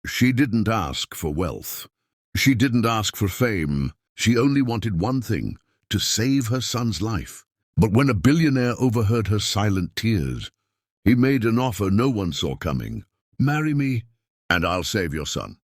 She didn't ask for wealth. She didn't ask for fame. She only wanted one thing, to save her son's life. But when a billionaire overheard her silent tears, he made an offer no one saw coming. Marry me, and I'll save your son.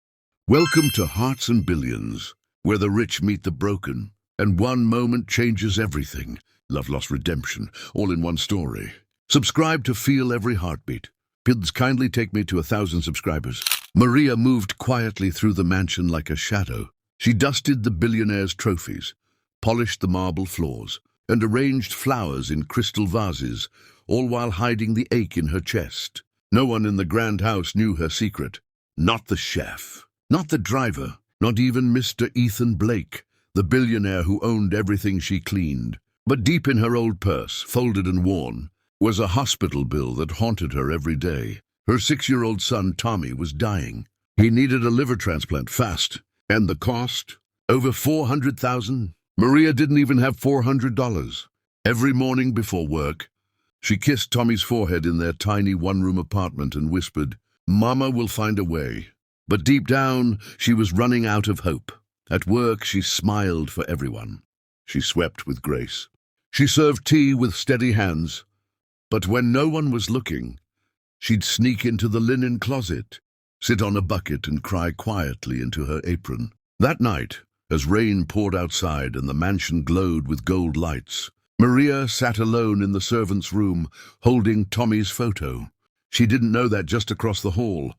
Welcome to Hearts and Billions, where the rich meet the broken, and one moment changes everything. Love, loss, redemption, all in one story. Subscribe to feel every heartbeat. Kids, kindly take me to 1,000 subscribers. Maria moved quietly through the mansion like a shadow. She dusted the billionaire's trophies, polished the marble floors, and arranged flowers in crystal vases, all while hiding the ache in her chest. No one in the grand house knew her secret. Not the chef, not the driver, not even Mr. Ethan Blake, the billionaire who owned everything she cleaned. But deep in her old purse, folded and worn, was a hospital bill that haunted her every day. Her 6-year-old son, Tommy, was dying. He needed a liver transplant fast. And the cost? Over $400,000. Maria didn't even have $400. Every morning before work, she kissed Tommy's forehead in their tiny one-room apartment and whispered, "Mama will find a way." But deep down, she was running out of hope. At work, she smiled for everyone. She swept with grace. She served tea with steady hands. But when no one was looking, she'd sneak into the linen closet, sit on a bucket and cry quietly into her apron. That night, as rain poured outside and the mansion glowed with gold lights, Maria sat alone in the servants' room, holding Tommy's photo. She didn't know that just across the hall,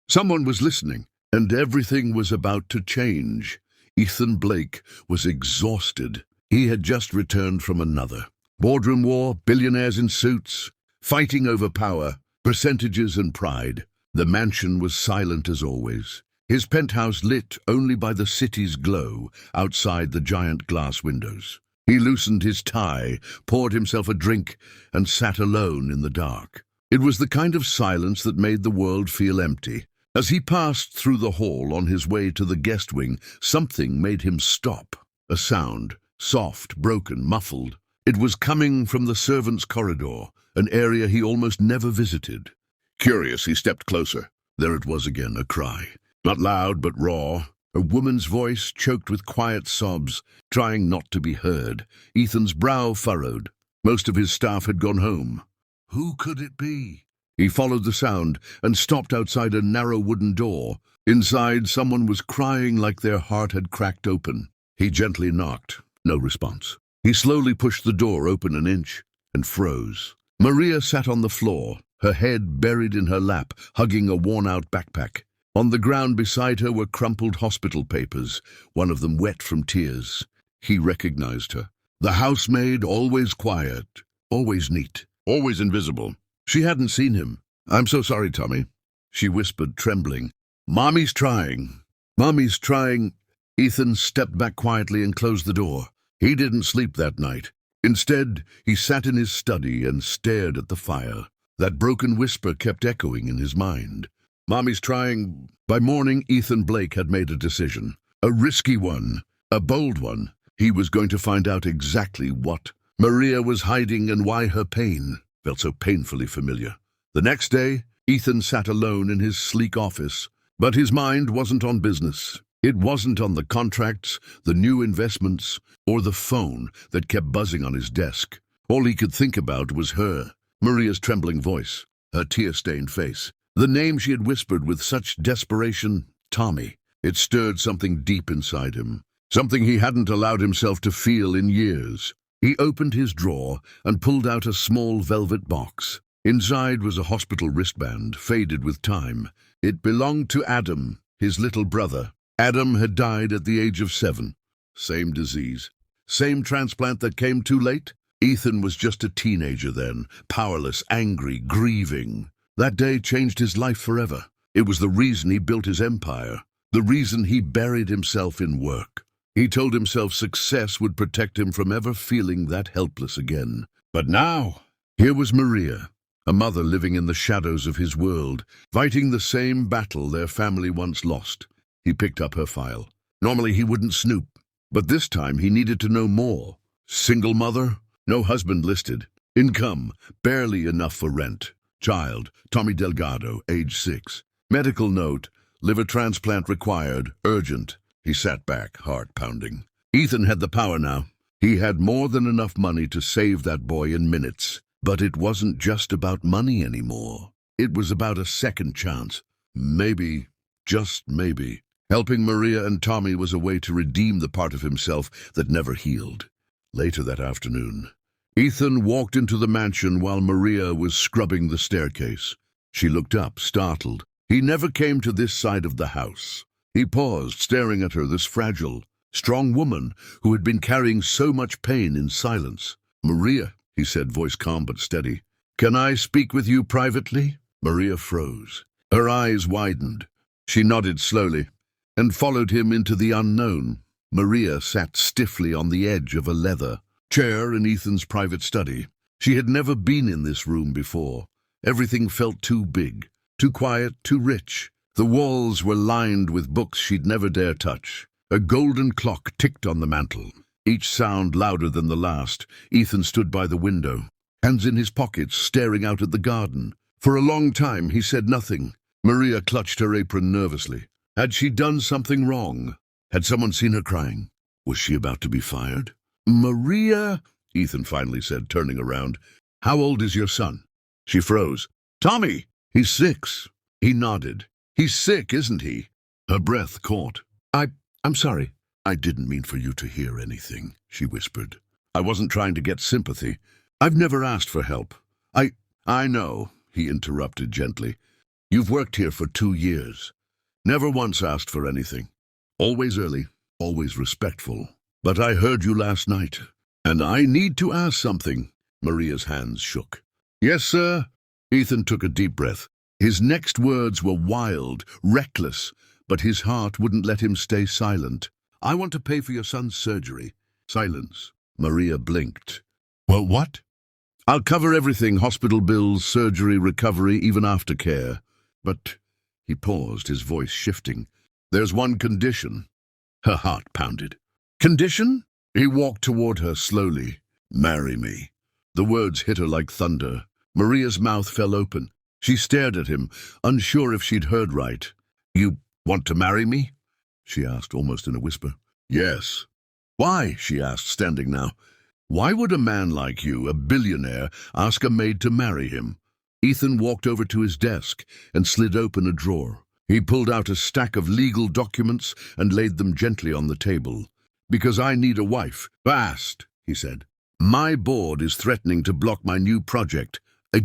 someone was listening, and everything was about to change. Ethan Blake was exhausted. He had just returned from another boardroom war, billionaires in suits, fighting over power, percentages and pride. The mansion was silent as always, his penthouse lit only by the city's glow outside the giant glass windows. He loosened his tie, poured himself a drink, and sat alone in the dark. It was the kind of silence that made the world feel empty. As he passed through the hall on his way to the guest wing, something made him stop. A sound, soft, broken, muffled. It was coming from the servants' corridor, an area he almost never visited. Curious, he stepped closer. There it was again, a cry. Not loud, but raw. A woman's voice choked with quiet sobs, trying not to be heard. Ethan's brow furrowed. Most of his staff had gone home. Who could it be? He followed the sound and stopped outside a narrow wooden door. Inside, someone was crying like their heart had cracked open. He gently knocked. No response. He slowly pushed the door open an inch and froze. Maria sat on the floor, her head buried in her lap, hugging a worn-out backpack. On the ground beside her were crumpled hospital papers, one of them wet from tears. He recognized her. The housemaid, always quiet, always neat, always invisible. She hadn't seen him. "I'm so sorry, Tommy," she whispered, trembling. "Mommy's trying. Mommy's trying." Ethan stepped back quietly and closed the door. He didn't sleep that night. Instead, he sat in his study and stared at the fire. That broken whisper kept echoing in his mind. "Mommy's trying." By morning, Ethan Blake had made a decision. A risky one, a bold one. He was going to find out exactly what Maria was hiding and why her pain felt so painfully familiar. The next day, Ethan sat alone in his sleek office, but his mind wasn't on business. It wasn't on the contracts, the new investments, or the phone that kept buzzing on his desk. All he could think about was her, Maria's trembling voice, her tear-stained face. The name she had whispered with such desperation, Tommy. It stirred something deep inside him, something he hadn't allowed himself to feel in years. He opened his drawer and pulled out a small velvet box. Inside was a hospital wristband, faded with time. It belonged to Adam, his little brother. Adam had died at the age of 7. Same disease. Same transplant that came too late. Ethan was just a teenager then, powerless, angry, grieving. That day changed his life forever. It was the reason he built his empire, the reason he buried himself in work. He told himself success would protect him from ever feeling that helpless again. But now, here was Maria, a mother living in the shadows of his world, fighting the same battle their family once lost. He picked up her file. Normally he wouldn't snoop, but this time he needed to know more. Single mother? No husband listed. Income, barely enough for rent. Child, Tommy Delgado, age 6. Medical note, Liver transplant required. Urgent. He sat back, heart pounding. Ethan had the power now. He had more than enough money to save that boy in minutes. But it wasn't just about money anymore. It was about a second chance. Maybe, just maybe, helping Maria and Tommy was a way to redeem the part of himself that never healed. Later that afternoon, Ethan walked into the mansion while Maria was scrubbing the staircase. She looked up, startled. He never came to this side of the house. He paused, staring at her, this fragile, strong woman who had been carrying so much pain in silence. "Maria," he said, voice calm but steady. "Can I speak with you privately?" Maria froze. Her eyes widened. She nodded slowly and followed him into the unknown. Maria sat stiffly on the edge of a leather chair in Ethan's private study. She had never been in this room before. Everything felt too big, too quiet, too rich. The walls were lined with books she'd never dare touch. A golden clock ticked on the mantel, each sound louder than the last. Ethan stood by the window, hands in his pockets, staring out at the garden. For a long time he said nothing. Maria clutched her apron nervously. Had she done something wrong? Had someone seen her crying? Was she about to be fired? "Maria," Ethan finally said, turning around. "How old is your son?" She froze. "Tommy, he's 6. He nodded. "He's sick, isn't he?" Her breath caught. I'm sorry. "I didn't mean for you to hear anything," she whispered. "I wasn't trying to get sympathy. I've never asked for help. I know," he interrupted gently. "You've worked here for 2 years. Never once asked for anything. Always early, always respectful. But I heard you last night, and I need to ask something." Maria's hands shook. "Yes, sir." Ethan took a deep breath. His next words were wild, reckless, but his heart wouldn't let him stay silent. "I want to pay for your son's surgery." Silence. Maria blinked. "Well, what?" "I'll cover everything, hospital bills, surgery, recovery, even aftercare. But," he paused, his voice shifting, "there's one condition." Her heart pounded. "Condition?" He walked toward her slowly. "Marry me." The words hit her like thunder. Maria's mouth fell open. She stared at him, unsure if she'd heard right. "You want to marry me?" she asked, almost in a whisper. "Yes." "Why?" she asked, standing now. "Why would a man like you, a billionaire, ask a maid to marry him?" Ethan walked over to his desk and slid open a drawer. He pulled out a stack of legal documents and laid them gently on the table. "Because I need a wife. Fast," he said. "My board is threatening to block my new project, a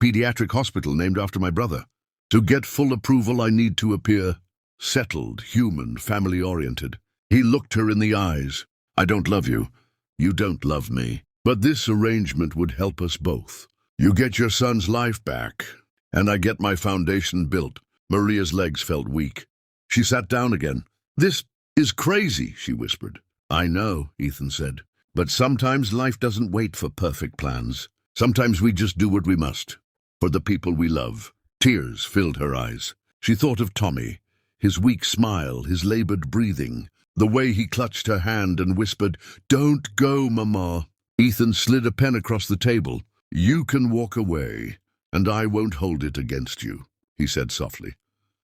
pediatric hospital named after my brother. To get full approval, I need to appear settled, human, family-oriented." He looked her in the eyes. "I don't love you. You don't love me. But this arrangement would help us both. You get your son's life back, and I get my foundation built." Maria's legs felt weak. She sat down again. "This is crazy," she whispered. "I know," Ethan said. "But sometimes life doesn't wait for perfect plans. Sometimes we just do what we must. For the people we love." Tears filled her eyes. She thought of Tommy, his weak smile, his labored breathing, the way he clutched her hand and whispered, "Don't go, Mama." Ethan slid a pen across the table. "You can walk away, and I won't hold it against you," he said softly.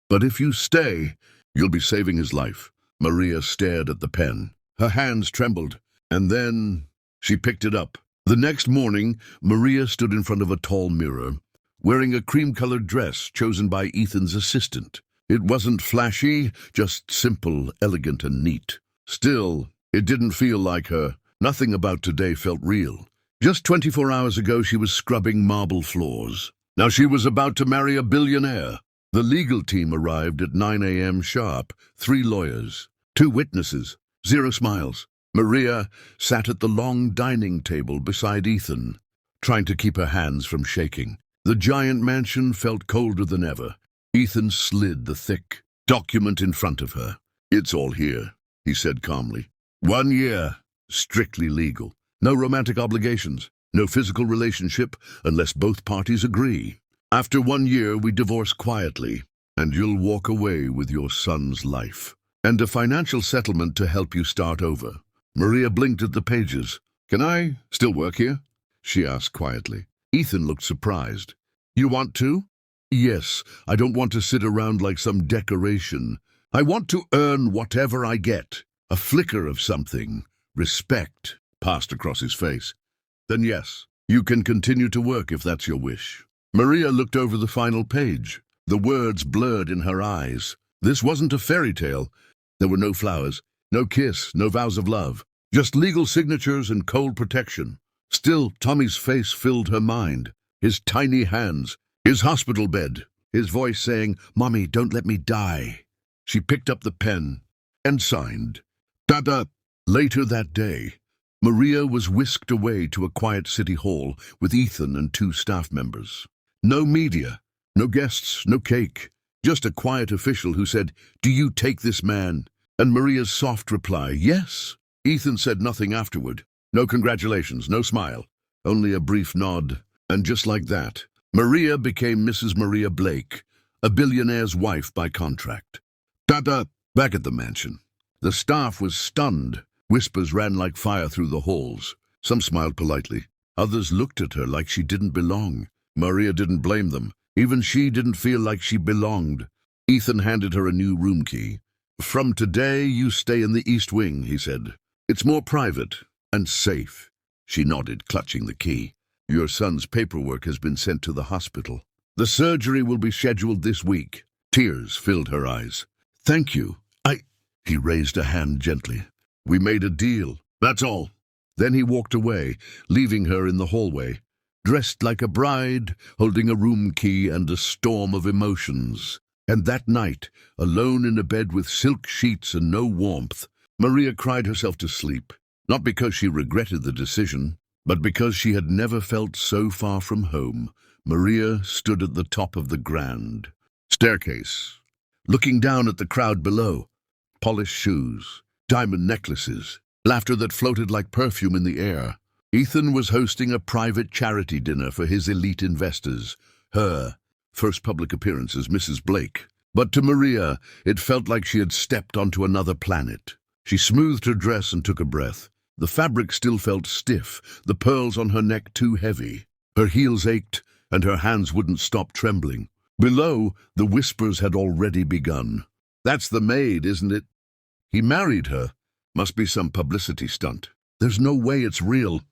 "But if you stay, you'll be saving his life." Maria stared at the pen. Her hands trembled, and then she picked it up. The next morning, Maria stood in front of a tall mirror, wearing a cream-colored dress chosen by Ethan's assistant. It wasn't flashy, just simple, elegant, and neat. Still, it didn't feel like her. Nothing about today felt real. Just 24 hours ago, she was scrubbing marble floors. Now she was about to marry a billionaire. The legal team arrived at 9 a.m. sharp. 3 lawyers, 2 witnesses, 0 smiles. Maria sat at the long dining table beside Ethan, trying to keep her hands from shaking. The giant mansion felt colder than ever. Ethan slid the thick document in front of her. "It's all here," he said calmly. 1 year, strictly legal. No romantic obligations, no physical relationship unless both parties agree. After 1 year, we divorce quietly, and you'll walk away with your son's life. And a financial settlement to help you start over. Maria blinked at the pages. "Can I still work here?" she asked quietly. Ethan looked surprised. "You want to?" Yes, I don't want to sit around like some decoration. I want to earn whatever I get. A flicker of something. Respect passed across his face. Then yes, you can continue to work if that's your wish. Maria looked over the final page. The words blurred in her eyes. This wasn't a fairy tale. There were no flowers, no kiss, no vows of love. Just legal signatures and cold protection. Still, Tommy's face filled her mind. His tiny hands, his hospital bed, his voice saying, "Mommy, don't let me die." She picked up the pen and signed. Dada. Later that day, Maria was whisked away to a quiet city hall with Ethan and 2 staff members. No media, no guests, no cake. Just a quiet official who said, "Do you take this man?" And Maria's soft reply, "Yes." Ethan said nothing afterward. No congratulations, no smile. Only a brief nod. And just like that, Maria became Mrs. Maria Blake, a billionaire's wife by contract. Dada. Back at the mansion, the staff was stunned. Whispers ran like fire through the halls. Some smiled politely. Others looked at her like she didn't belong. Maria didn't blame them. Even she didn't feel like she belonged. Ethan handed her a new room key. "From today, you stay in the East Wing," he said. "It's more private and safe." She nodded, clutching the key. "Your son's paperwork has been sent to the hospital. The surgery will be scheduled this week." Tears filled her eyes. "Thank you. He raised a hand gently. "We made a deal, that's all." Then he walked away, leaving her in the hallway, dressed like a bride, holding a room key and a storm of emotions. And that night, alone in a bed with silk sheets and no warmth, Maria cried herself to sleep, not because she regretted the decision, but because she had never felt so far from home. Maria stood at the top of the grand staircase, looking down at the crowd below. Polished shoes, diamond necklaces, laughter that floated like perfume in the air. Ethan was hosting a private charity dinner for his elite investors. Her first public appearance as Mrs. Blake. But to Maria, it felt like she had stepped onto another planet. She smoothed her dress and took a breath. The fabric still felt stiff, the pearls on her neck too heavy. Her heels ached, and her hands wouldn't stop trembling. Below, the whispers had already begun. "That's the maid, isn't it? He married her. Must be some publicity stunt. There's no way it's real."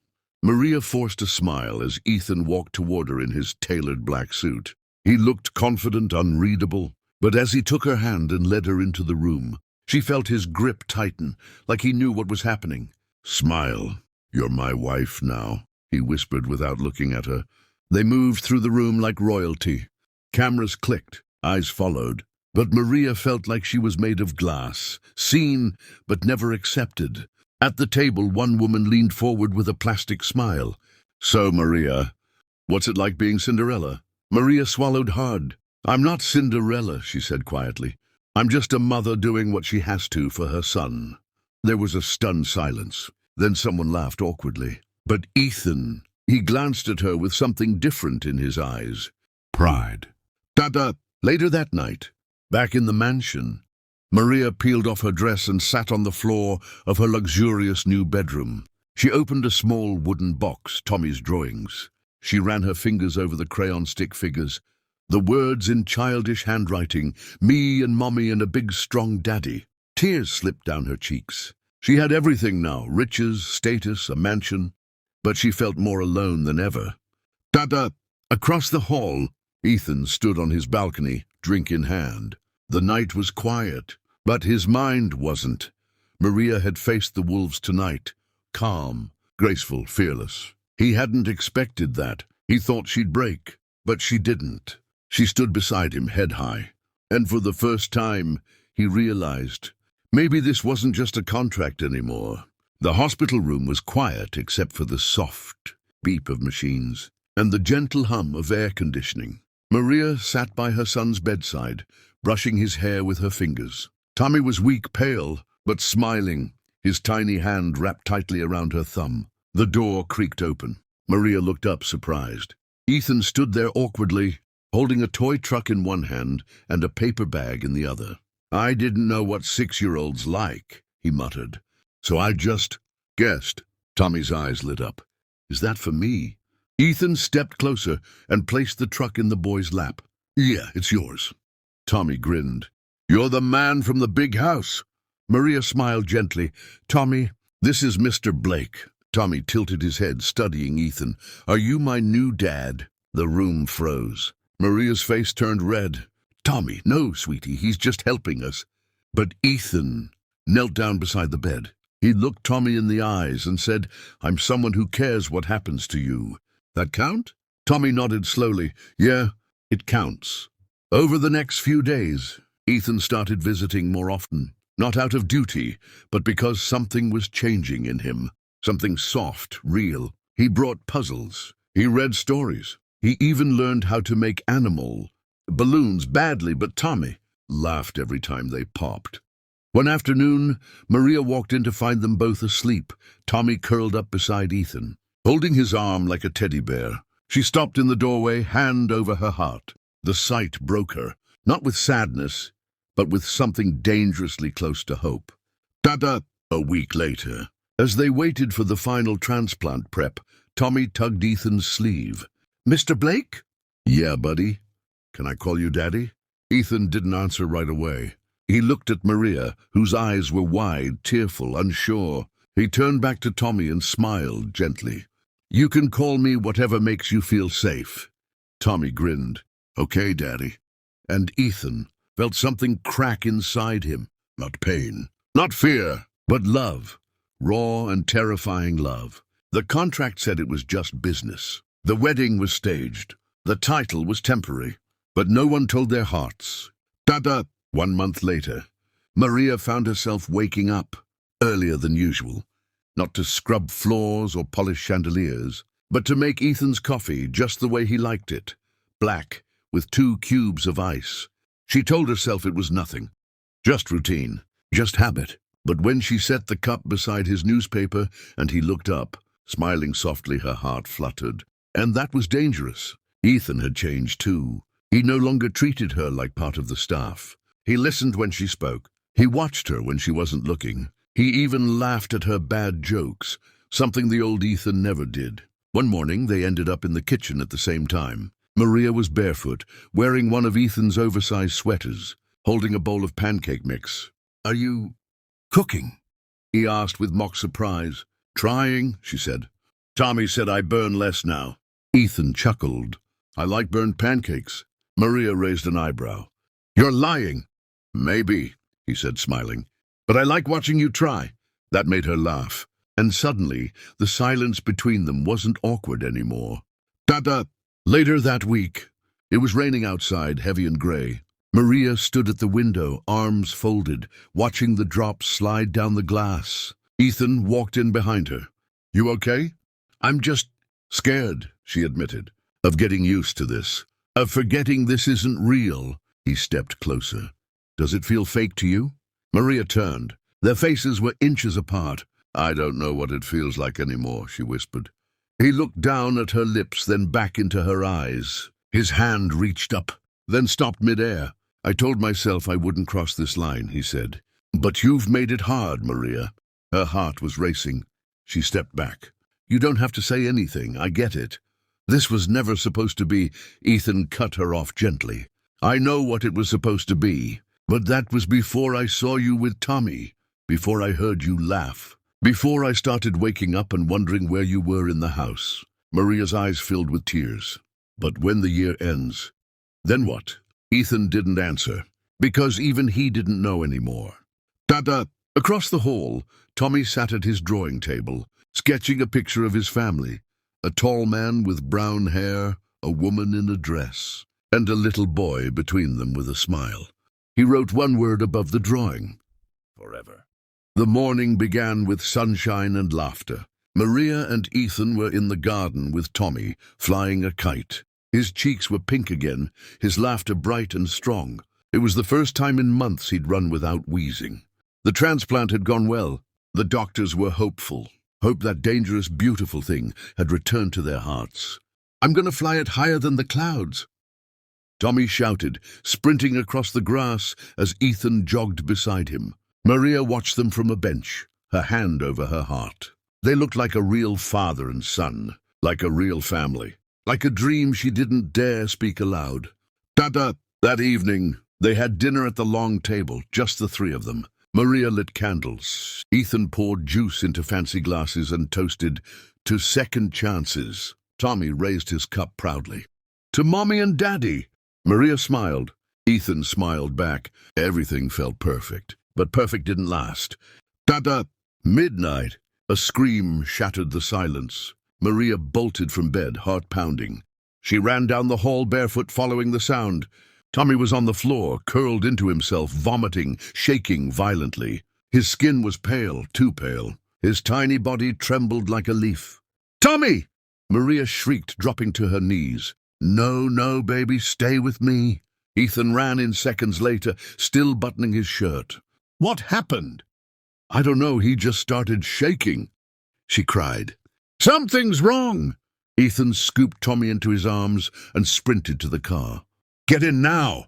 Maria forced a smile as Ethan walked toward her in his tailored black suit. He looked confident, unreadable, but as he took her hand and led her into the room, she felt his grip tighten, like he knew what was happening. "Smile. You're my wife now," he whispered without looking at her. They moved through the room like royalty. Cameras clicked, eyes followed. But Maria felt like she was made of glass, seen but never accepted. At the table, one woman leaned forward with a plastic smile. "So, Maria, what's it like being Cinderella?" Maria swallowed hard. "I'm not Cinderella," she said quietly. "I'm just a mother doing what she has to for her son." There was a stunned silence. Then someone laughed awkwardly. But Ethan, he glanced at her with something different in his eyes. Pride. Dada. Later that night, back in the mansion, Maria peeled off her dress and sat on the floor of her luxurious new bedroom. She opened a small wooden box, Tommy's drawings. She ran her fingers over the crayon stick figures. The words in childish handwriting, "Me and Mommy and a big strong daddy." Tears slipped down her cheeks. She had everything now, riches, status, a mansion, but she felt more alone than ever. Dada! Across the hall, Ethan stood on his balcony, drink in hand. The night was quiet, but his mind wasn't. Maria had faced the wolves tonight, calm, graceful, fearless. He hadn't expected that. He thought she'd break, but she didn't. She stood beside him, head high. And for the first time, he realized, maybe this wasn't just a contract anymore. The hospital room was quiet except for the soft beep of machines and the gentle hum of air conditioning. Maria sat by her son's bedside, brushing his hair with her fingers. Tommy was weak, pale, but smiling, his tiny hand wrapped tightly around her thumb. The door creaked open. Maria looked up, surprised. Ethan stood there awkwardly, holding a toy truck in one hand and a paper bag in the other. "I didn't know what 6-year-olds like," he muttered. "So I just guessed." Tommy's eyes lit up. "Is that for me?" Ethan stepped closer and placed the truck in the boy's lap. Yeah, it's yours. Tommy grinned. You're the man from the big house. Maria smiled gently. Tommy, this is Mr. Blake. Tommy tilted his head, studying Ethan. Are you my new dad? The room froze. Maria's face turned red. Tommy, no, sweetie, he's just helping us. But Ethan knelt down beside the bed. He looked Tommy in the eyes and said, I'm someone who cares what happens to you. That count? Tommy nodded slowly. Yeah, it counts. Over the next few days, Ethan started visiting more often. Not out of duty, but because something was changing in him. Something soft, real. He brought puzzles. He read stories. He even learned how to make animal balloons badly, but Tommy laughed every time they popped. One afternoon, Maria walked in to find them both asleep, Tommy curled up beside Ethan, holding his arm like a teddy bear. She stopped in the doorway, hand over her heart. The sight broke her, not with sadness, but with something dangerously close to hope. Dada! A week later, as they waited for the final transplant prep, Tommy tugged Ethan's sleeve. Mr. Blake? Yeah, buddy. Can I call you Daddy? Ethan didn't answer right away. He looked at Maria, whose eyes were wide, tearful, unsure. He turned back to Tommy and smiled gently. You can call me whatever makes you feel safe. Tommy grinned. Okay, Daddy. And Ethan felt something crack inside him. Not pain, not fear, but love. Raw and terrifying love. The contract said it was just business. The wedding was staged. The title was temporary. But no one told their hearts. Dada! 1 month later, Maria found herself waking up earlier than usual. Not to scrub floors or polish chandeliers, but to make Ethan's coffee just the way he liked it. Black, with 2 cubes of ice. She told herself it was nothing. Just routine. Just habit. But when she set the cup beside his newspaper and he looked up, smiling softly, her heart fluttered. And that was dangerous. Ethan had changed too. He no longer treated her like part of the staff. He listened when she spoke. He watched her when she wasn't looking. He even laughed at her bad jokes, something the old Ethan never did. One morning, they ended up in the kitchen at the same time. Maria was barefoot, wearing one of Ethan's oversized sweaters, holding a bowl of pancake mix. Are you cooking? He asked with mock surprise. Trying, she said. Tommy said I burn less now. Ethan chuckled. I like burnt pancakes. Maria raised an eyebrow. You're lying. Maybe, he said, smiling. But I like watching you try. That made her laugh. And suddenly, the silence between them wasn't awkward anymore. Dada! Later that week, it was raining outside, heavy and gray. Maria stood at the window, arms folded, watching the drops slide down the glass. Ethan walked in behind her. You okay? I'm just scared, she admitted, of getting used to this, of forgetting this isn't real. He stepped closer. Does it feel fake to you? Maria turned. Their faces were inches apart. I don't know what it feels like anymore, she whispered. He looked down at her lips, then back into her eyes. His hand reached up, then stopped midair. I told myself I wouldn't cross this line, he said. But you've made it hard, Maria. Her heart was racing. She stepped back. You don't have to say anything, I get it. This was never supposed to be. Ethan cut her off gently. I know what it was supposed to be, but that was before I saw you with Tommy, before I heard you laugh. Before I started waking up and wondering where you were in the house. Maria's eyes filled with tears. But when the year ends, then what? Ethan didn't answer, because even he didn't know anymore. Dada! Across the hall, Tommy sat at his drawing table, sketching a picture of his family. A tall man with brown hair, a woman in a dress, and a little boy between them with a smile. He wrote one word above the drawing. Forever. The morning began with sunshine and laughter. Maria and Ethan were in the garden with Tommy, flying a kite. His cheeks were pink again, his laughter bright and strong. It was the first time in months he'd run without wheezing. The transplant had gone well. The doctors were hopeful. Hope that dangerous, beautiful thing had returned to their hearts. I'm going to fly it higher than the clouds. Tommy shouted, sprinting across the grass as Ethan jogged beside him. Maria watched them from a bench, her hand over her heart. They looked like a real father and son, like a real family, like a dream she didn't dare speak aloud. Ta-ta! That evening, they had dinner at the long table, just the three of them. Maria lit candles. Ethan poured juice into fancy glasses and toasted to second chances. Tommy raised his cup proudly. To Mommy and Daddy! Maria smiled. Ethan smiled back. Everything felt perfect. But perfect didn't last. Ta-ta! Midnight. A scream shattered the silence. Maria bolted from bed, heart pounding. She ran down the hall barefoot, following the sound. Tommy was on the floor, curled into himself, vomiting, shaking violently. His skin was pale, too pale. His tiny body trembled like a leaf. "Tommy!" Maria shrieked, dropping to her knees. "No, no, baby, stay with me." Ethan ran in seconds later, still buttoning his shirt. "What happened?" "I don't know, he just started shaking," she cried. "Something's wrong!" Ethan scooped Tommy into his arms and sprinted to the car. "Get in now!"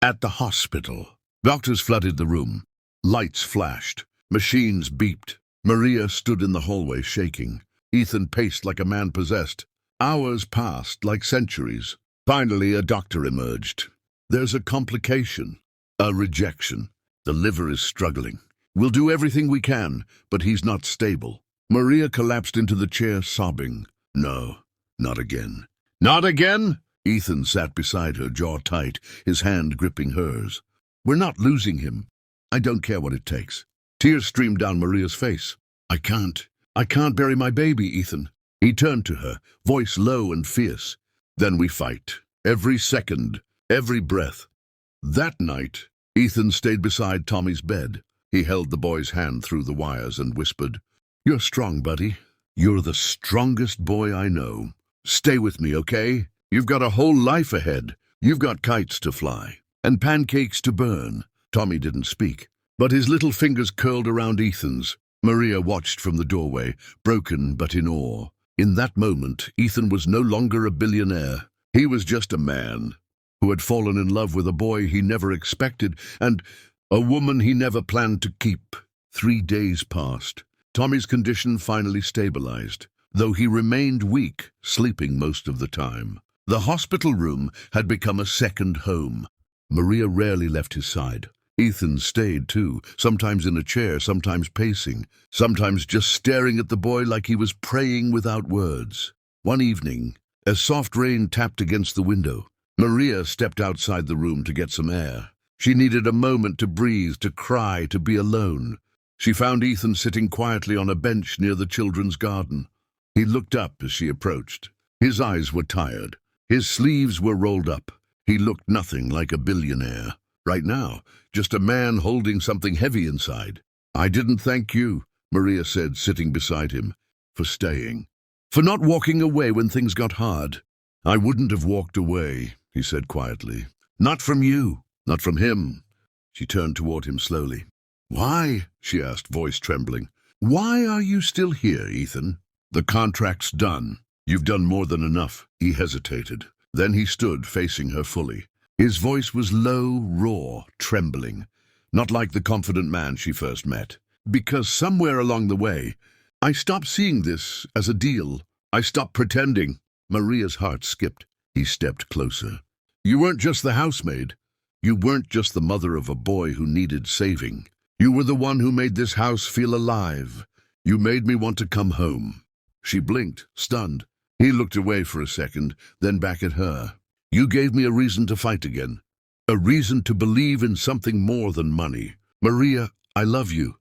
At the hospital, doctors flooded the room. Lights flashed. Machines beeped. Maria stood in the hallway, shaking. Ethan paced like a man possessed. Hours passed like centuries. Finally, a doctor emerged. "There's a complication. A rejection. The liver is struggling. We'll do everything we can, but he's not stable." Maria collapsed into the chair, sobbing. "No, not again." "Not again?" Ethan sat beside her, jaw tight, his hand gripping hers. "We're not losing him. I don't care what it takes." Tears streamed down Maria's face. I can't bury my baby, Ethan." He turned to her, voice low and fierce. "Then we fight. Every second, every breath." That night, Ethan stayed beside Tommy's bed. He held the boy's hand through the wires and whispered, "You're strong, buddy. You're the strongest boy I know. Stay with me, okay? You've got a whole life ahead. You've got kites to fly and pancakes to burn." Tommy didn't speak, but his little fingers curled around Ethan's. Maria watched from the doorway, broken but in awe. In that moment, Ethan was no longer a billionaire. He was just a man who had fallen in love with a boy he never expected and a woman he never planned to keep. 3 days passed. Tommy's condition finally stabilized, though he remained weak, sleeping most of the time. The hospital room had become a second home. Maria rarely left his side. Ethan stayed too, sometimes in a chair, sometimes pacing, sometimes just staring at the boy like he was praying without words. One evening, as soft rain tapped against the window, Maria stepped outside the room to get some air. She needed a moment to breathe, to cry, to be alone. She found Ethan sitting quietly on a bench near the children's garden. He looked up as she approached. His eyes were tired. His sleeves were rolled up. He looked nothing like a billionaire. Right now, just a man holding something heavy inside. "I didn't thank you," Maria said, sitting beside him, "for staying. For not walking away when things got hard." "I wouldn't have walked away," he said quietly. "Not from you, not from him." She turned toward him slowly. "Why?" she asked, voice trembling. "Why are you still here, Ethan?" "The contract's done. You've done more than enough." He hesitated. Then he stood, facing her fully. His voice was low, raw, trembling, not like the confident man she first met. "Because somewhere along the way, I stopped seeing this as a deal. I stopped pretending." Maria's heart skipped. He stepped closer. "You weren't just the housemaid. You weren't just the mother of a boy who needed saving. You were the one who made this house feel alive. You made me want to come home." She blinked, stunned. He looked away for a second, then back at her. "You gave me a reason to fight again. A reason to believe in something more than money. Maria, I love you."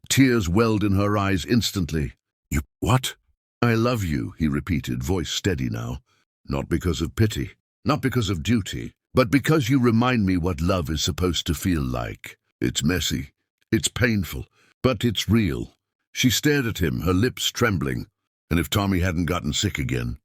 Tears welled in her eyes instantly. "You what?" "I love you," he repeated, voice steady now. "Not because of pity, not because of duty, but because you remind me what love is supposed to feel like. It's messy, it's painful, but it's real." She stared at him, her lips trembling. "And if Tommy hadn't gotten sick again,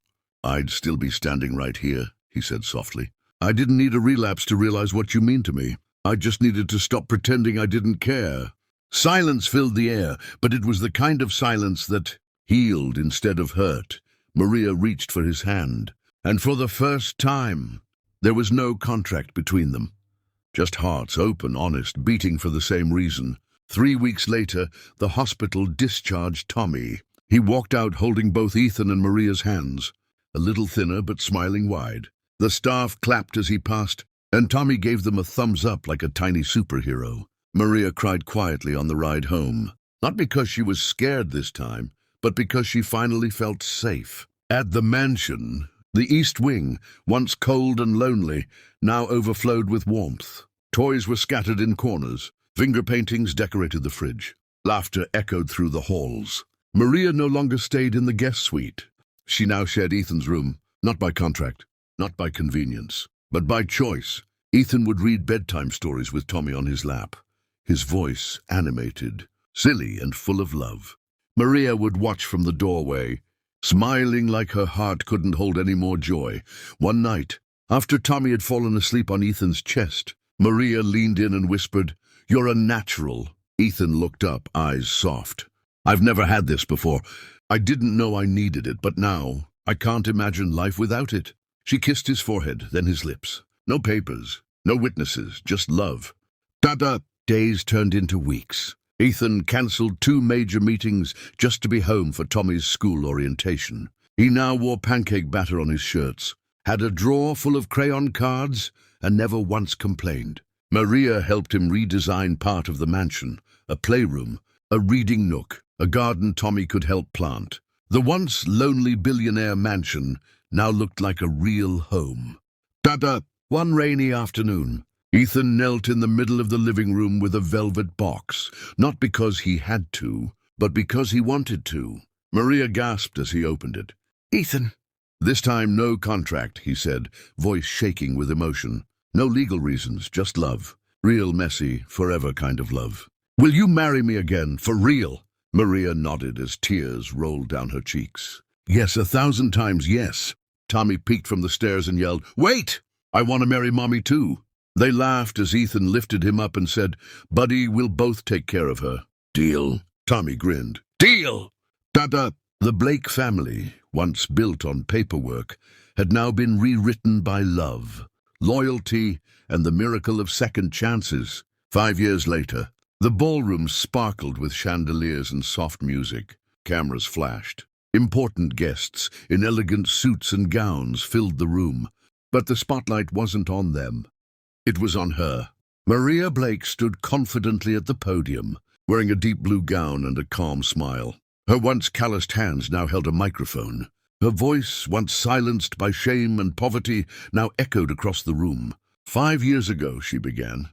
I'd still be standing right here," he said softly. "I didn't need a relapse to realize what you mean to me. I just needed to stop pretending I didn't care." Silence filled the air, but it was the kind of silence that healed instead of hurt. Maria reached for his hand, and for the first time, there was no contract between them. Just hearts, open, honest, beating for the same reason. 3 weeks later, the hospital discharged Tommy. He walked out holding both Ethan and Maria's hands, a little thinner but smiling wide. The staff clapped as he passed, and Tommy gave them a thumbs up like a tiny superhero. Maria cried quietly on the ride home, not because she was scared this time, but because she finally felt safe. At the mansion, the East Wing, once cold and lonely, now overflowed with warmth. Toys were scattered in corners. Finger paintings decorated the fridge. Laughter echoed through the halls. Maria no longer stayed in the guest suite. She now shared Ethan's room, not by contract, not by convenience, but by choice. Ethan would read bedtime stories with Tommy on his lap, his voice animated, silly and full of love. Maria would watch from the doorway, smiling like her heart couldn't hold any more joy. One night, after Tommy had fallen asleep on Ethan's chest, Maria leaned in and whispered, "You're a natural." Ethan looked up, eyes soft. "I've never had this before. I didn't know I needed it, but now I can't imagine life without it." She kissed his forehead, then his lips. No papers, no witnesses, just love. Ta-da! Days turned into weeks. Ethan cancelled 2 major meetings just to be home for Tommy's school orientation. He now wore pancake batter on his shirts, had a drawer full of crayon cards, and never once complained. Maria helped him redesign part of the mansion, a playroom, a reading nook, a garden Tommy could help plant. The once lonely billionaire mansion now looked like a real home. Ta-da! One rainy afternoon, Ethan knelt in the middle of the living room with a velvet box, not because he had to, but because he wanted to. Maria gasped as he opened it. "Ethan!" "This time no contract," he said, voice shaking with emotion. "No legal reasons, just love. Real, messy, forever kind of love. Will you marry me again, for real?" Maria nodded as tears rolled down her cheeks. "Yes, 1,000 times yes." Tommy peeked from the stairs and yelled, "Wait! I want to marry Mommy too." They laughed as Ethan lifted him up and said, "Buddy, we'll both take care of her." "Deal?" Tommy grinned. "Deal!" Ta-da! The Blake family, once built on paperwork, had now been rewritten by love, loyalty, and the miracle of second chances. 5 years later, the ballroom sparkled with chandeliers and soft music. Cameras flashed. Important guests in elegant suits and gowns filled the room, but the spotlight wasn't on them. It was on her. Maria Blake stood confidently at the podium, wearing a deep blue gown and a calm smile. Her once calloused hands now held a microphone. Her voice, once silenced by shame and poverty, now echoed across the room. 5 years ago, she began,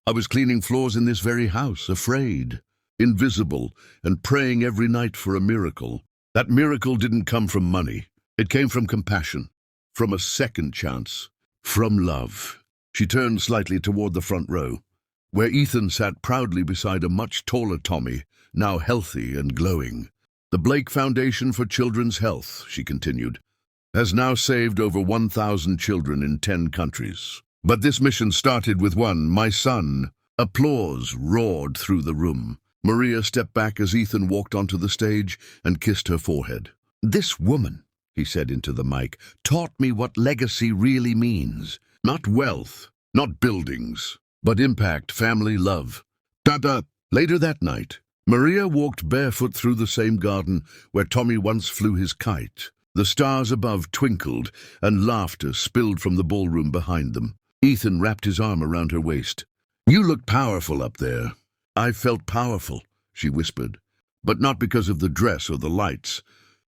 I was cleaning floors in this very house, afraid, invisible, and praying every night for a miracle. That miracle didn't come from money. It came from compassion, from a second chance, from love. She turned slightly toward the front row, where Ethan sat proudly beside a much taller Tommy, now healthy and glowing. The Blake Foundation for Children's Health, she continued, has now saved over 1,000 children in 10 countries. But this mission started with one, my son. Applause roared through the room. Maria stepped back as Ethan walked onto the stage and kissed her forehead. "This woman," he said into the mic, "taught me what legacy really means. Not wealth, not buildings, but impact, family, love." Ta-da! Later that night, Maria walked barefoot through the same garden where Tommy once flew his kite. The stars above twinkled, and laughter spilled from the ballroom behind them. Ethan wrapped his arm around her waist. "You look powerful up there." "I felt powerful," she whispered, "but not because of the dress or the lights.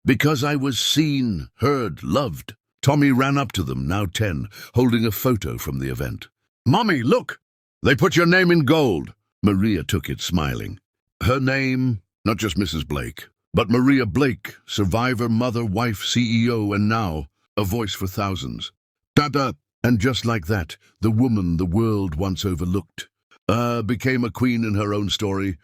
Because I was seen, heard, loved." Tommy ran up to them, now 10, holding a photo from the event. "Mommy, look! They put your name in gold." Maria took it, smiling. Her name, not just Mrs. Blake, but Maria Blake, survivor, mother, wife, CEO, and now a voice for thousands. Ta-da! And just like that, the woman the world once overlooked became a queen in her own story,